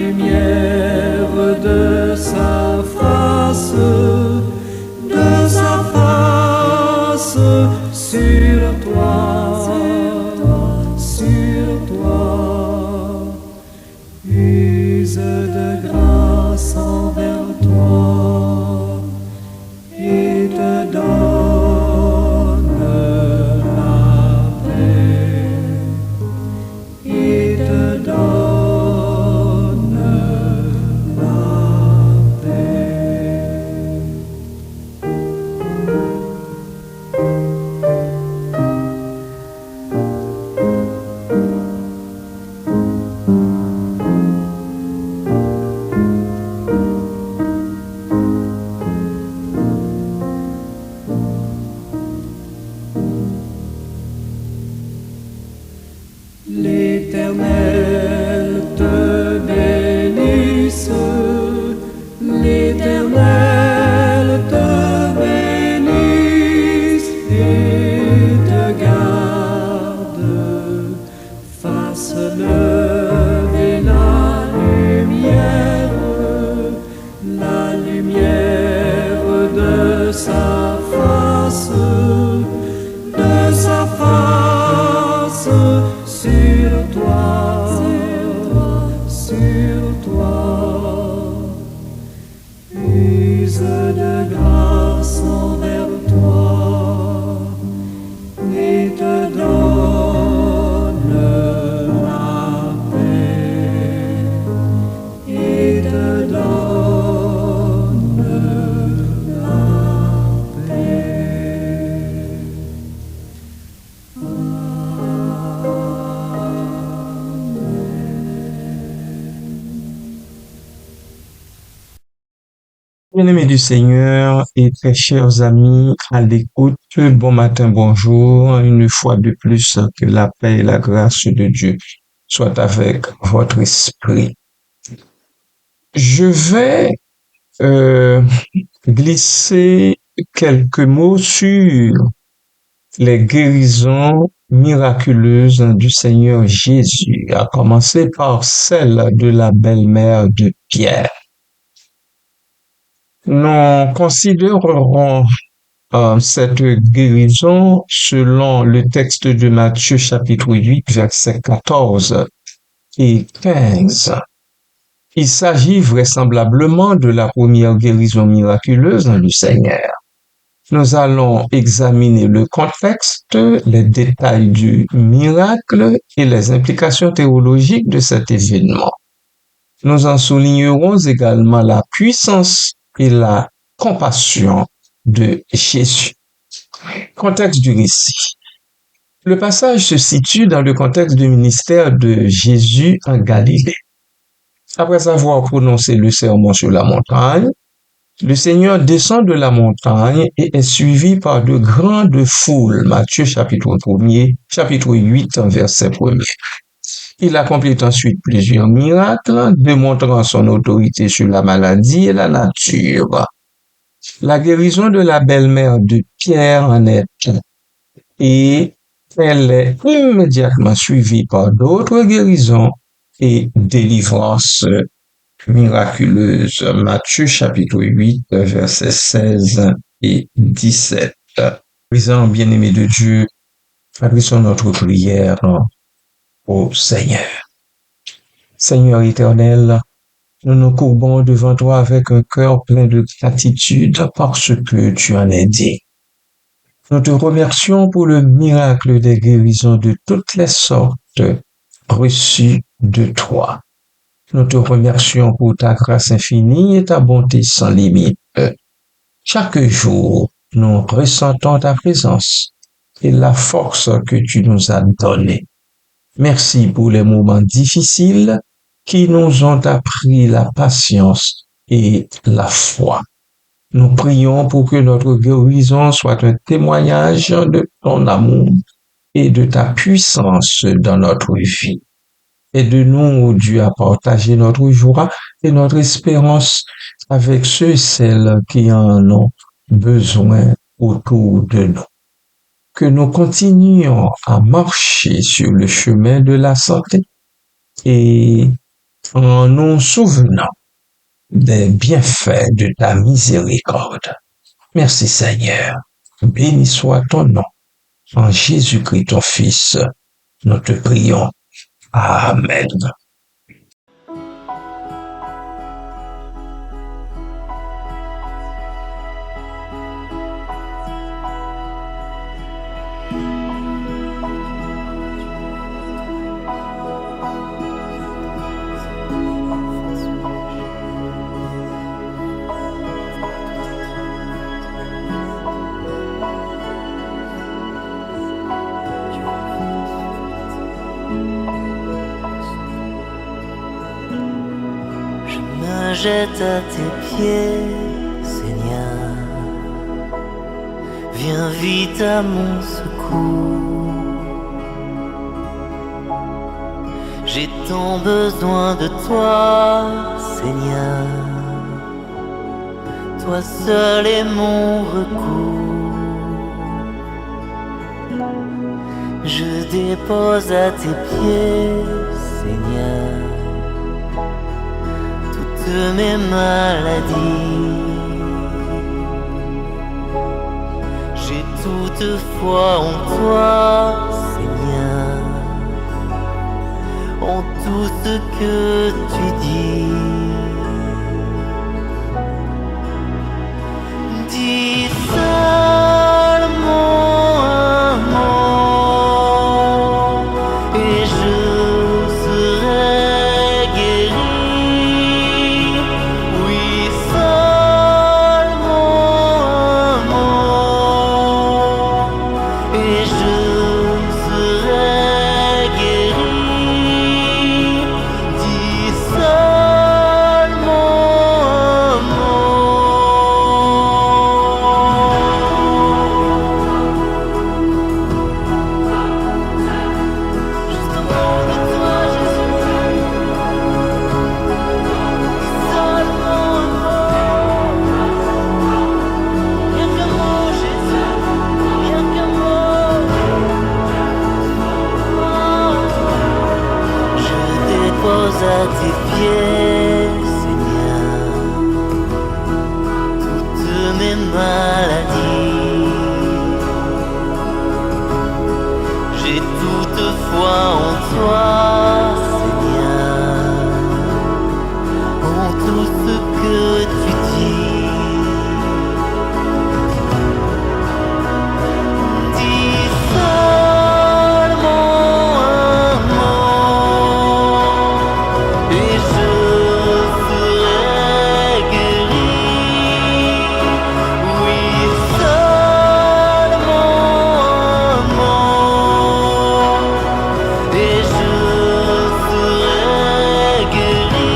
lumière de sa face sur toi, use de grâce envers toi et te donne la paix, et te donne la paix. L'Éternel te bénisse, l'Éternel te bénisse et te garde, fasse lever la lumière de sa face sur toi, use de grâce envers toi et te donne la paix, et te donne la paix. Bien-aimés du Seigneur et très chers amis à l'écoute, bon matin, bonjour, une fois de plus, que la paix et la grâce de Dieu soient avec votre esprit. Je vais glisser quelques mots sur les guérisons miraculeuses du Seigneur Jésus, à commencer par celle de la belle-mère de Pierre. Nous considérerons cette guérison selon le texte de Matthieu chapitre 8, versets 14 et 15. Il s'agit vraisemblablement de la première guérison miraculeuse du Seigneur. Nous allons examiner le contexte, les détails du miracle et les implications théologiques de cet événement. Nous en soulignerons également la puissance et la compassion de Jésus. Contexte du récit. Le passage se situe dans le contexte du ministère de Jésus en Galilée. Après avoir prononcé le sermon sur la montagne, le Seigneur descend de la montagne et est suivi par de grandes foules. Matthieu chapitre 8, verset 1er. Il accomplit ensuite plusieurs miracles, démontrant son autorité sur la maladie et la nature. La guérison de la belle-mère de Pierre en est un, et elle est immédiatement suivie par d'autres guérisons et délivrances miraculeuses. Matthieu chapitre 8, versets 16 et 17. Présent bien-aimé de Dieu, adressons notre prière au Seigneur. Seigneur éternel, nous nous courbons devant toi avec un cœur plein de gratitude parce que tu en es digne. Nous te remercions pour le miracle des guérisons de toutes les sortes reçues de toi. Nous te remercions pour ta grâce infinie et ta bonté sans limite. Chaque jour, nous ressentons ta présence et la force que tu nous as donnée. Merci pour les moments difficiles qui nous ont appris la patience et la foi. Nous prions pour que notre guérison soit un témoignage de ton amour et de ta puissance dans notre vie. Aide-nous, Dieu, à partager notre joie et notre espérance avec ceux et celles qui en ont besoin autour de nous. Que nous continuions à marcher sur le chemin de la santé et en nous souvenant des bienfaits de ta miséricorde. Merci Seigneur. Béni soit ton nom. En Jésus-Christ, ton Fils, nous te prions. Amen. Je me jette à tes pieds, Seigneur. Viens vite à mon secours. J'ai tant besoin de toi, Seigneur. Toi seul est mon recours. Je dépose à tes pieds, Seigneur, toutes mes maladies. J'ai toute foi en toi, Seigneur, en tout ce que tu dis. Dis seulement un mot et je serai guéri. Oui, seulement un mot et je serai guéri. Dis seulement un mot. Juste un mot de toi, Jésus. Seulement un mot. Rien qu'un mot, Jésus. Rien qu'un mot. Je dépose à tes pieds, Seigneur, toutes mes maladies. J'ai toute foi en toi, Seigneur, en tout ce que tu dis. Dis seulement un mot et je serai guéri. Oui, seulement un mot et je serai guéri.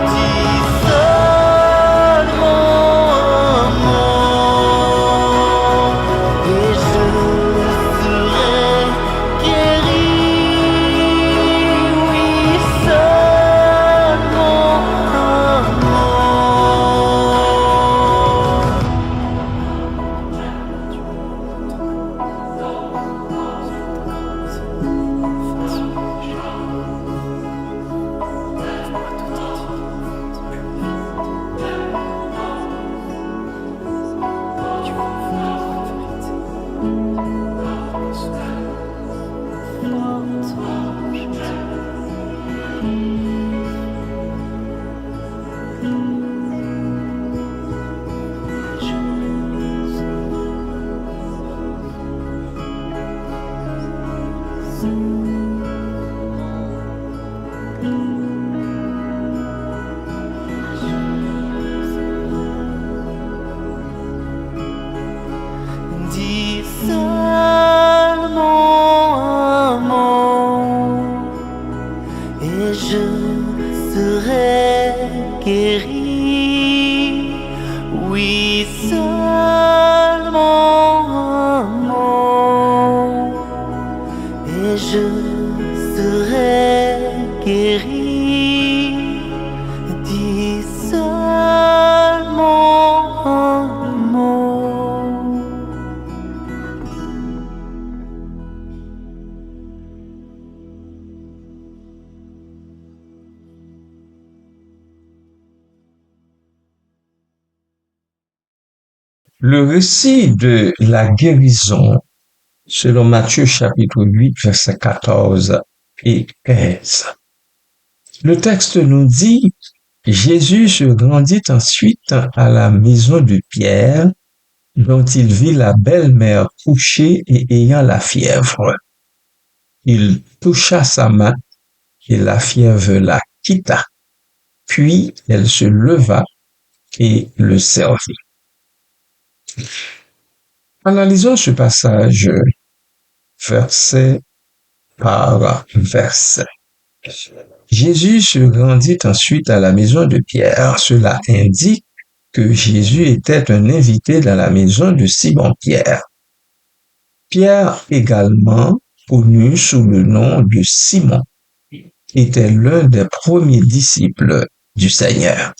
Dis seulement un mot et je serai guéri. Oui, seulement un Dis seulement un mot et je serai guéri. Oui, seulement un mot et je serai guéri. Dis seulement un mot. Le récit de la guérison, selon Matthieu chapitre 8, versets 14 et 15. Le texte nous dit, Jésus se rendit ensuite à la maison de Pierre, dont il vit la belle-mère couchée et ayant la fièvre. Il toucha sa main et la fièvre la quitta. Puis elle se leva et le servit. Analysons ce passage verset par verset. Jésus se rendit ensuite à la maison de Pierre. Cela indique que Jésus était un invité dans la maison de Simon-Pierre. Pierre, également connu sous le nom de Simon, était l'un des premiers disciples du Seigneur.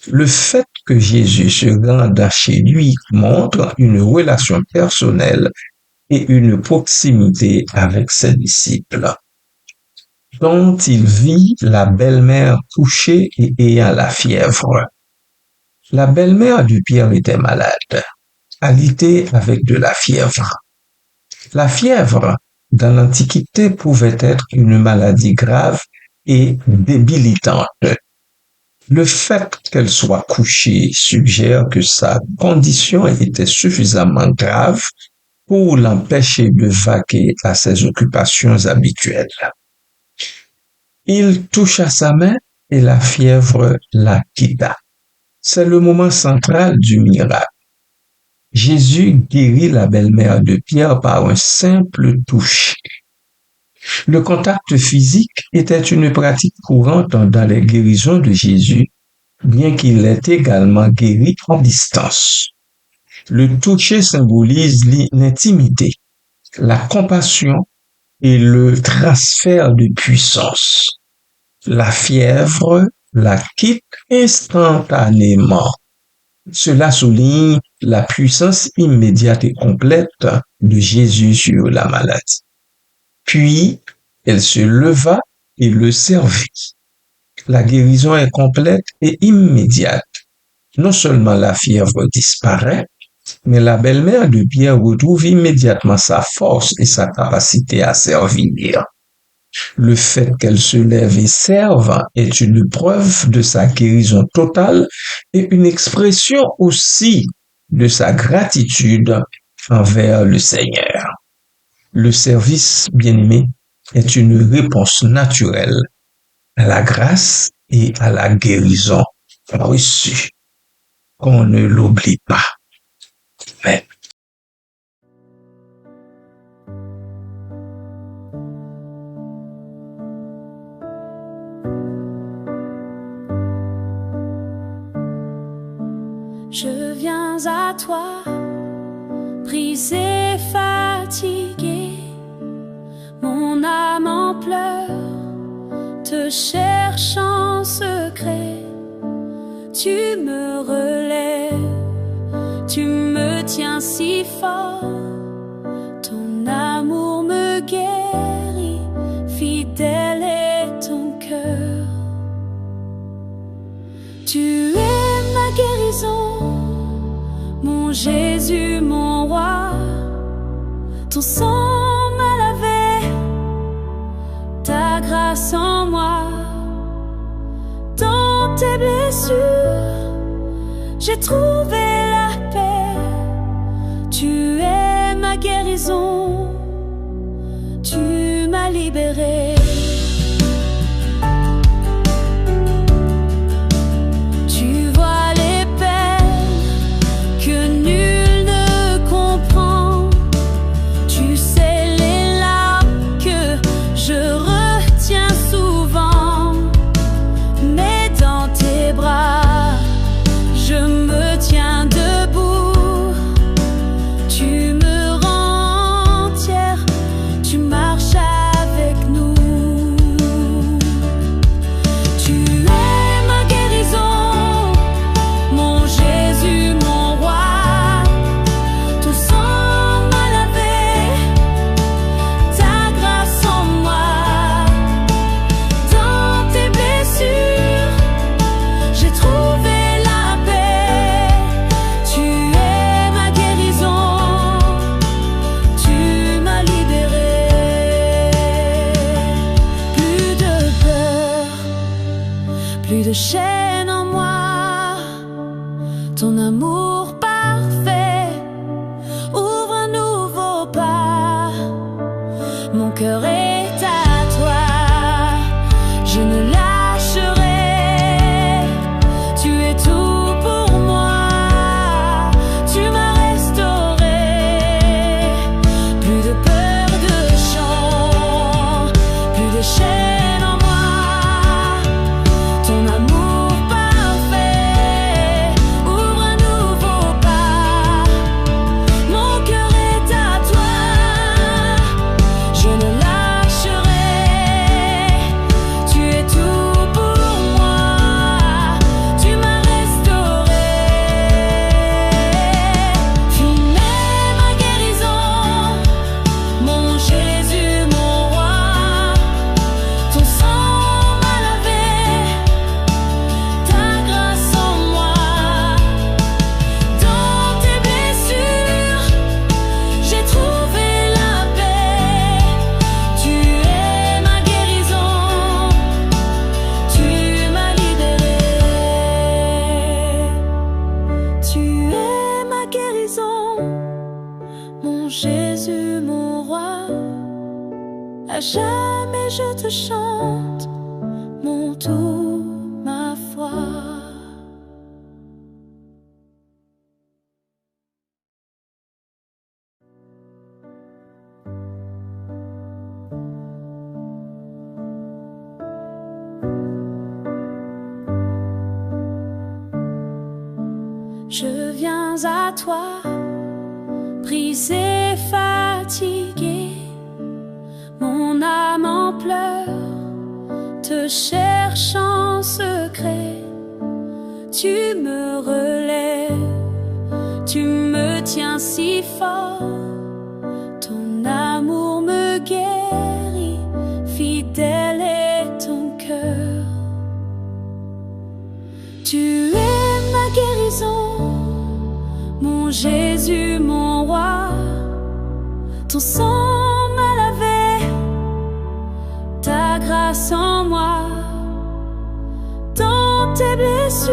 Le fait que Jésus se rende chez lui montre une relation personnelle et une proximité avec ses disciples, dont il vit la belle-mère couchée et ayant la fièvre. La belle-mère de Pierre était malade, alitée avec de la fièvre. La fièvre, dans l'Antiquité, pouvait être une maladie grave et débilitante. Le fait qu'elle soit couchée suggère que sa condition était suffisamment grave pour l'empêcher de vaquer à ses occupations habituelles. Il toucha sa main et la fièvre la quitta. C'est le moment central du miracle. Jésus guérit la belle-mère de Pierre par un simple toucher. Le contact physique était une pratique courante dans les guérisons de Jésus, bien qu'il ait également guéri à distance. Le toucher symbolise l'intimité, la compassion et le transfert de puissance. La fièvre la quitte instantanément. Cela souligne la puissance immédiate et complète de Jésus sur la maladie. Puis, elle se leva et le servit. La guérison est complète et immédiate. Non seulement la fièvre disparaît, mais la belle-mère de Pierre retrouve immédiatement sa force et sa capacité à servir. Le fait qu'elle se lève et serve est une preuve de sa guérison totale et une expression aussi de sa gratitude envers le Seigneur. Le service, bien-aimé, est une réponse naturelle à la grâce et à la guérison reçue. Qu'on ne l'oublie pas. Amen. Je viens à toi, brisé et fatigué, mon âme en pleurs, te cherche en secret. Tu me relèves, tu me tiens si fort, ton amour me guérit, fidèle est ton cœur. Tu es ma guérison, mon Jésus, mon roi, ton sang m'a lavé, ta grâce en moi. Dans tes blessures, j'ai trouvé la paix. Tu es ma guérison, tu m'as libéré. Tu vois les peines que nul ne comprend. Tu sais les larmes que je retiens souvent. Mais dans tes bras, je me tiens debout. Tu me rends plus de chaîne en moi. Ton amour parfait ouvre un nouveau pas. Mon cœur est à toi, je ne lâcherai. Tu es tout pour moi, tu m'as restauré. Plus de peur de chant, plus de chaîne en moi. Ton amour parfait ouvre un nouveau pas. Mon cœur est à toi, je ne lâcherai. Tu es tout pour moi, tu m'as restauré. Filmez ma guérison, mon Jésus, mon roi. Ton sang m'a lavé, ta grâce en moi. Dans tes blessures, j'ai trouvé la paix. Tu es ma guérison, tu m'as libéré. Tu es ma guérison, mon Jésus, mon roi. À jamais je te chante, mon tout, ma foi. Je viens à toi, brisé, fatigué, mon âme en pleurs, te cherche en secret. Tu me relèves, tu me tiens si fort, ton amour me guérit, fidèle est ton cœur. Tu es ma guérison, mon Jésus, mon roi. Ton sang m'a lavé, ta grâce en moi. Dans tes blessures,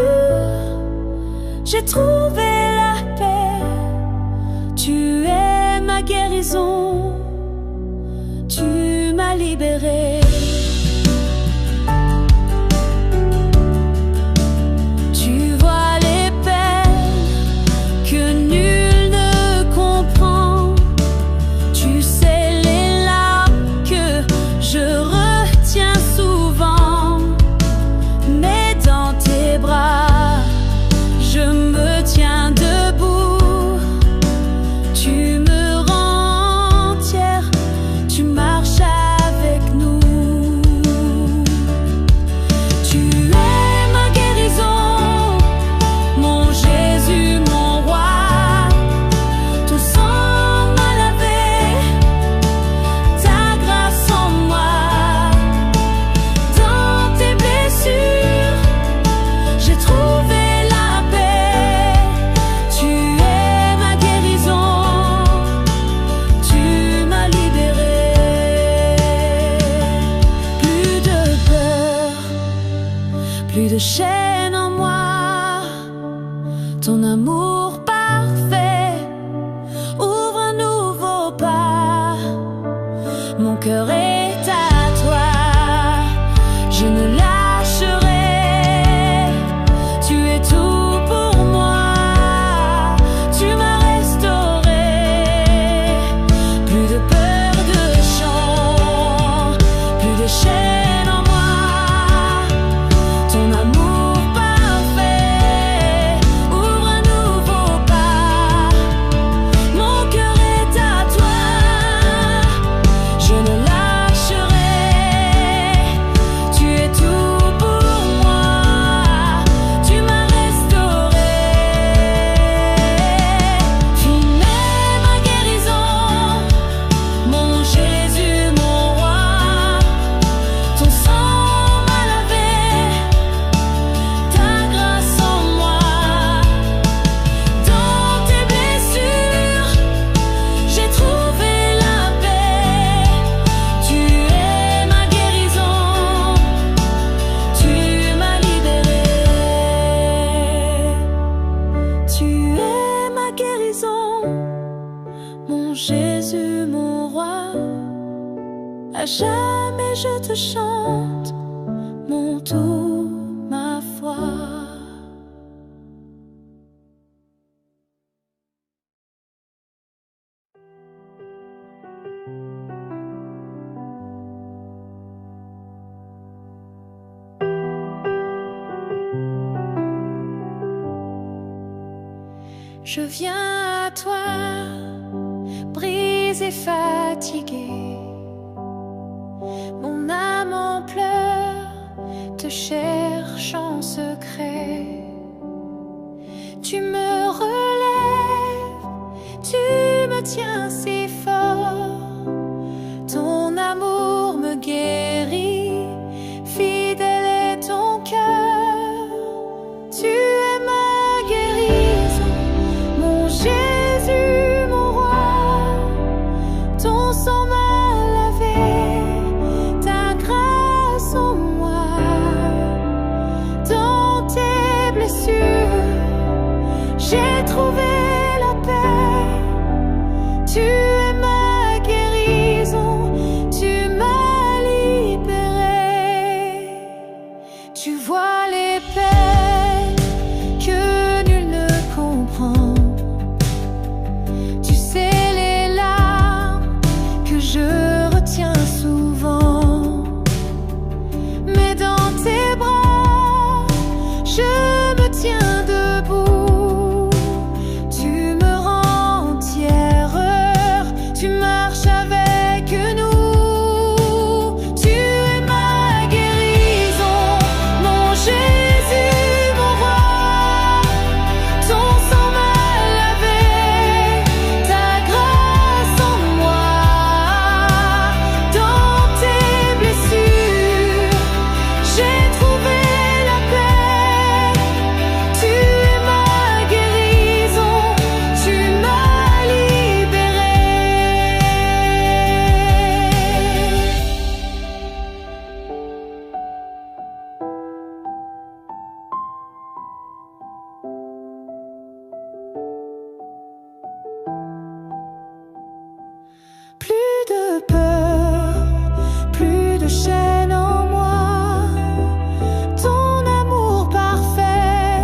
j'ai trouvé la paix. Tu es ma guérison, tu m'as libéré. Tu vois les peines que nul ne comprend. Tu sais les larmes que je retiens souvent. Mais dans tes bras, je me tiens debout. Tu me rends entière, tu marches avec nous. Tu es ma guérison, mon Jésus, mon roi. Ton sang m'a lavé, ta grâce en moi. Dans tes blessures, j'ai trouvé la paix. Tu es ma guérison, tu m'as libéré. Plus de peur, plus de chaîne en moi. Ton amour parfait ouvre un nouveau pas. Mon cœur est à toi, je ne lâcherai. Tu es tout pour moi, tu m'as restauré. Plus de peur de chant, plus de chaîne en moi. Ton amour parfait ouvre un nouveau pas. Mon cœur est à toi, je ne lâcherai. Tu es tout pour moi, tu m'as restauré. Filmez ma guérison, mon Jésus, mon roi. je te chante, mon tout, ma foi. Je viens à toi, brisé, fatigué. Mon âme en pleurs, te cherche en secret. Tu me relèves, tu me tiens si fort. Ton amour me guérit, fidèle est ton cœur. Tu es ma guérison, mon Jésus, mon roi. Ton sang m'a lavé, ta grâce en moi. Dans tes blessures, j'ai trouvé la paix. Tu es ma guérison, tu m'as libéré. Tu vois les peines que nul ne comprend. Tu sais les larmes que je retiens souvent. Mais dans tes bras, je me tiens debout. Tu me rends entière, tu marches avec nous. Tu es ma guérison, mon Jésus, mon roi. Ton sang m'a lavé, ta grâce en moi. Dans tes blessures, j'ai trouvé la paix. Tu es ma guérison, tu m'as libéré. Plus de peur, plus de chaîne en moi. Ton amour parfait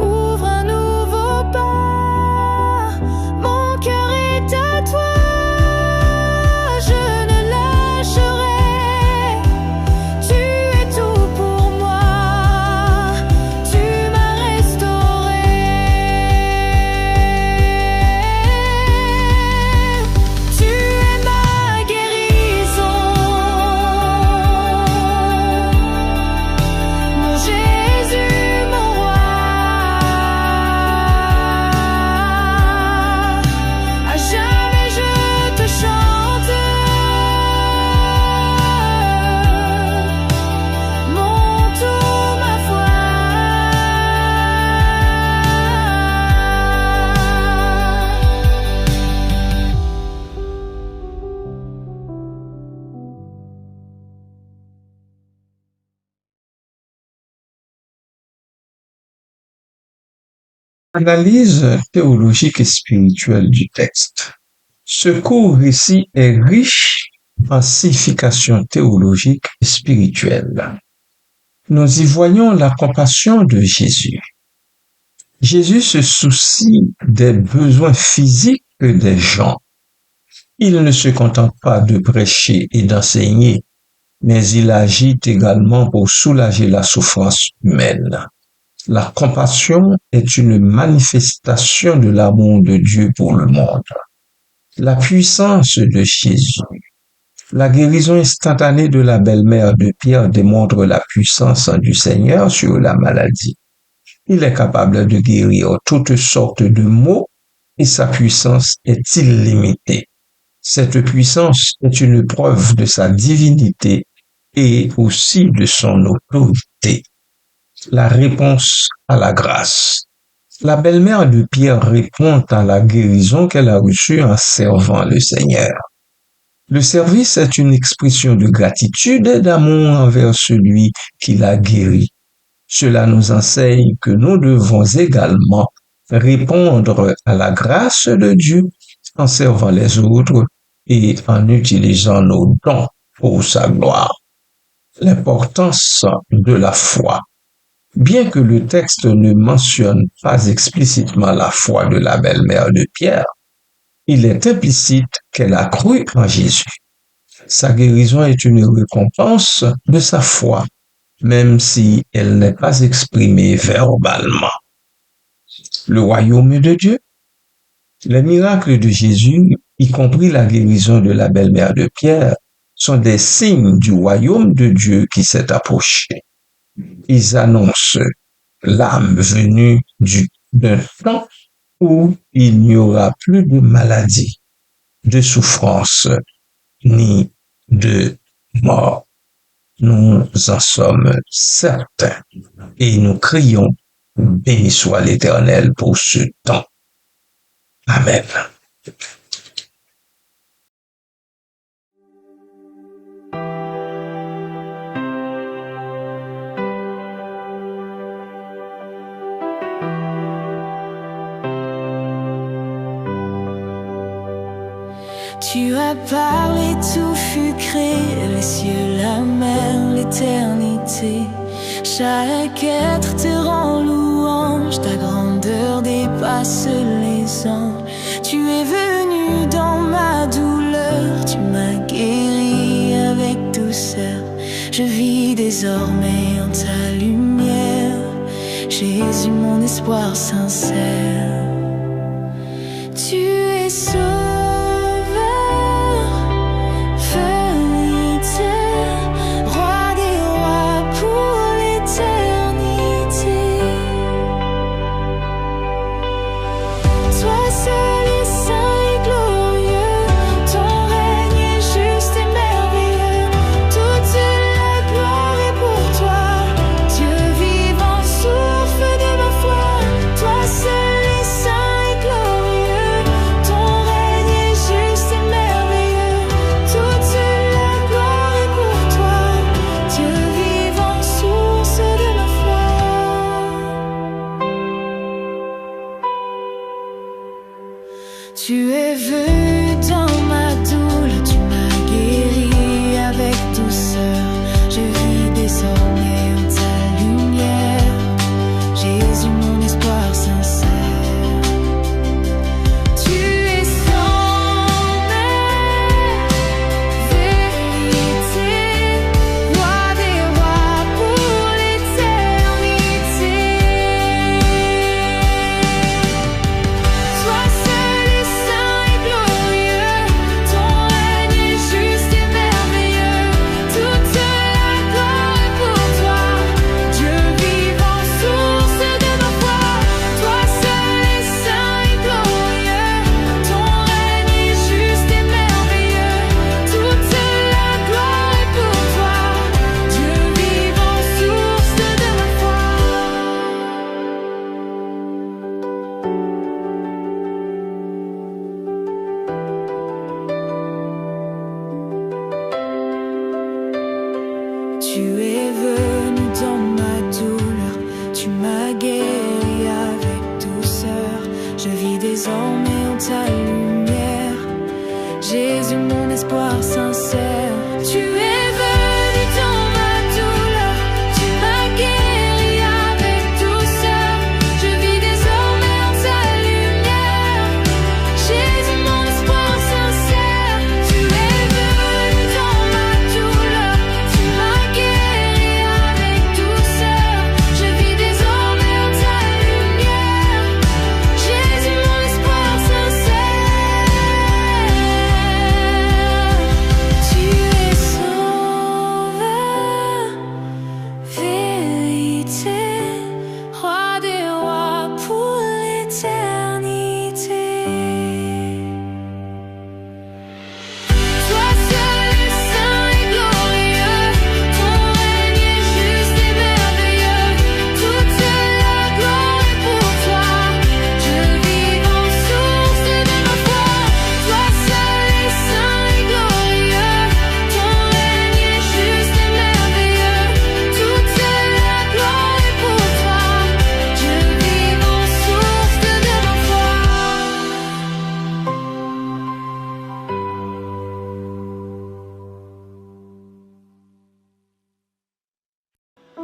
ouvre un nouveau pas. Mon cœur est à toi, je ne lâcherai. Tu es tout pour moi, tu m'as restauré. Tu es ma guérison, mon Jésus, mon roi. À jamais je te chante, mon tout, ma foi. Analyse théologique et spirituelle du texte. Ce court récit est riche en signification théologique et spirituelle. Nous y voyons la compassion de Jésus. Jésus se soucie des besoins physiques des gens. Il ne se contente pas de prêcher et d'enseigner, mais il agit également pour soulager la souffrance humaine. La compassion est une manifestation de l'amour de Dieu pour le monde. La puissance de Jésus. La guérison instantanée de la belle-mère de Pierre démontre la puissance du Seigneur sur la maladie. Il est capable de guérir toutes sortes de maux et sa puissance est illimitée. Cette puissance est une preuve de sa divinité et aussi de son autorité. La réponse à la grâce. La belle-mère de Pierre répond à la guérison qu'elle a reçue en servant le Seigneur. Le service est une expression de gratitude et d'amour envers celui qui l'a guéri. Cela nous enseigne que nous devons également répondre à la grâce de Dieu en servant les autres et en utilisant nos dons pour sa gloire. L'importance de la foi. Bien que le texte ne mentionne pas explicitement la foi de la belle-mère de Pierre, il est implicite qu'elle a cru en Jésus. Sa guérison est une récompense de sa foi, même si elle n'est pas exprimée verbalement. Le royaume de Dieu. Les miracles de Jésus, y compris la guérison de la belle-mère de Pierre, sont des signes du royaume de Dieu qui s'est approché. Ils annoncent l'âme venue d'un temps où il n'y aura plus de maladie, de souffrance, ni de mort. Nous en sommes certains et nous crions, béni soit l'Éternel pour ce temps. Amen. Tu as parlé, tout fut créé, les cieux, la mer, l'éternité. Chaque être te rend louange, ta grandeur dépasse les anges. Tu es venu dans ma douleur, tu m'as guéri avec douceur. Je vis désormais en ta lumière, Jésus mon espoir sincère. Tu es sauveur, roi des rois pour l'éternité. Toi seul est saint et glorieux, ton règne est juste et merveilleux. Toute la gloire est pour toi, Dieu vivant, source de ma foi. Toi seul est saint et glorieux, ton règne est juste et merveilleux. Toute la gloire est pour toi, Dieu vivant, source de ma foi. Tu es venu dans ma douleur, tu m'as guéri avec douceur. Je vis désormais en ta lumière, Jésus mon espoir sincère. Tu es sans mer, vérité, roi des rois pour l'éternité. Toi seul est saint et glorieux, ton règne est juste et merveilleux. Toute la gloire est pour toi, Dieu vivant, source de ma foi. Toi seul est saint et glorieux, ton règne est juste et merveilleux. Toute la gloire est pour toi, Dieu vivant, source de ma foi. Tu es venu dans ma douleur, tu m'as guéri avec douceur. Je vis désormais en ta lumière, Jésus mon espoir sincère. Tu es venu dans ma douleur, tu m'as guéri avec douceur. Je vis désormais en ta lumière, Jésus mon espoir sincère. Tu es venu dans ma douleur, tu m'as guéri avec douceur. Je vis désormais en ta lumière, Jésus mon espoir sincère.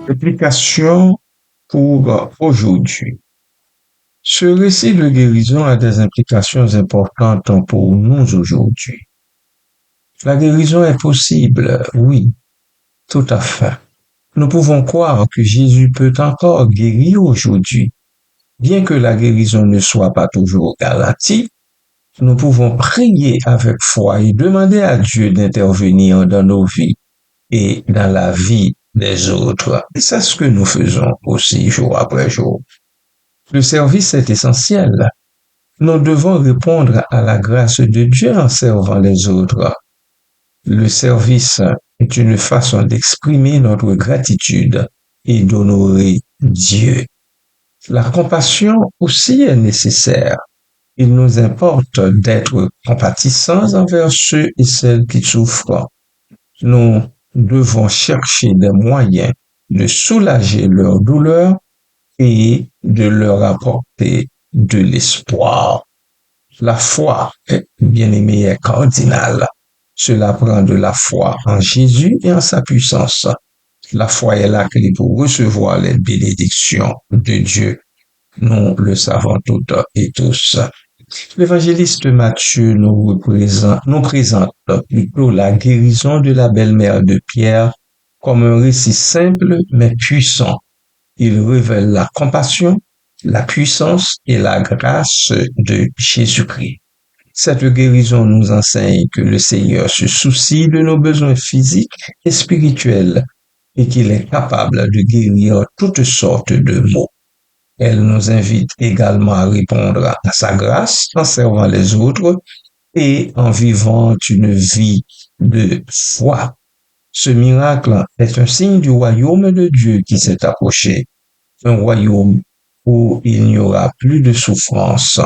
Application pour aujourd'hui. Ce récit de guérison a des implications importantes pour nous aujourd'hui. La guérison est possible, oui, tout à fait. Nous pouvons croire que Jésus peut encore guérir aujourd'hui. Bien que la guérison ne soit pas toujours garantie, nous pouvons prier avec foi et demander à Dieu d'intervenir dans nos vies et dans la vie des autres. Et c'est ce que nous faisons aussi jour après jour. Le service est essentiel. Nous devons répondre à la grâce de Dieu en servant les autres. Le service est une façon d'exprimer notre gratitude et d'honorer Dieu. La compassion aussi est nécessaire. Il nous importe d'être compatissants envers ceux et celles qui souffrent. Nous devons chercher des moyens de soulager leur douleur et de leur apporter de l'espoir. La foi, bien-aimé, est cardinale. Cela prend de la foi en Jésus et en sa puissance. La foi est la clé pour recevoir les bénédictions de Dieu. Nous le savons toutes et tous. L'évangéliste Matthieu nous présente plutôt la guérison de la belle-mère de Pierre comme un récit simple mais puissant. Il révèle la compassion, la puissance et la grâce de Jésus-Christ. Cette guérison nous enseigne que le Seigneur se soucie de nos besoins physiques et spirituels et qu'il est capable de guérir toutes sortes de maux. Elle nous invite également à répondre à sa grâce en servant les autres et en vivant une vie de foi. Ce miracle est un signe du royaume de Dieu qui s'est approché, un royaume où il n'y aura plus de souffrance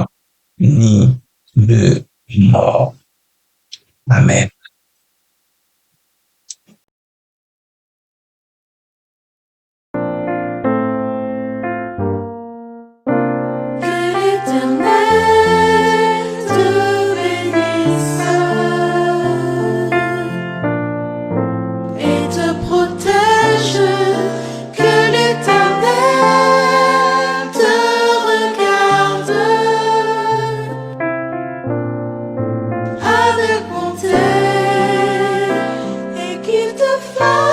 ni de mort. Amen. Avec bonté et qu'il te fasse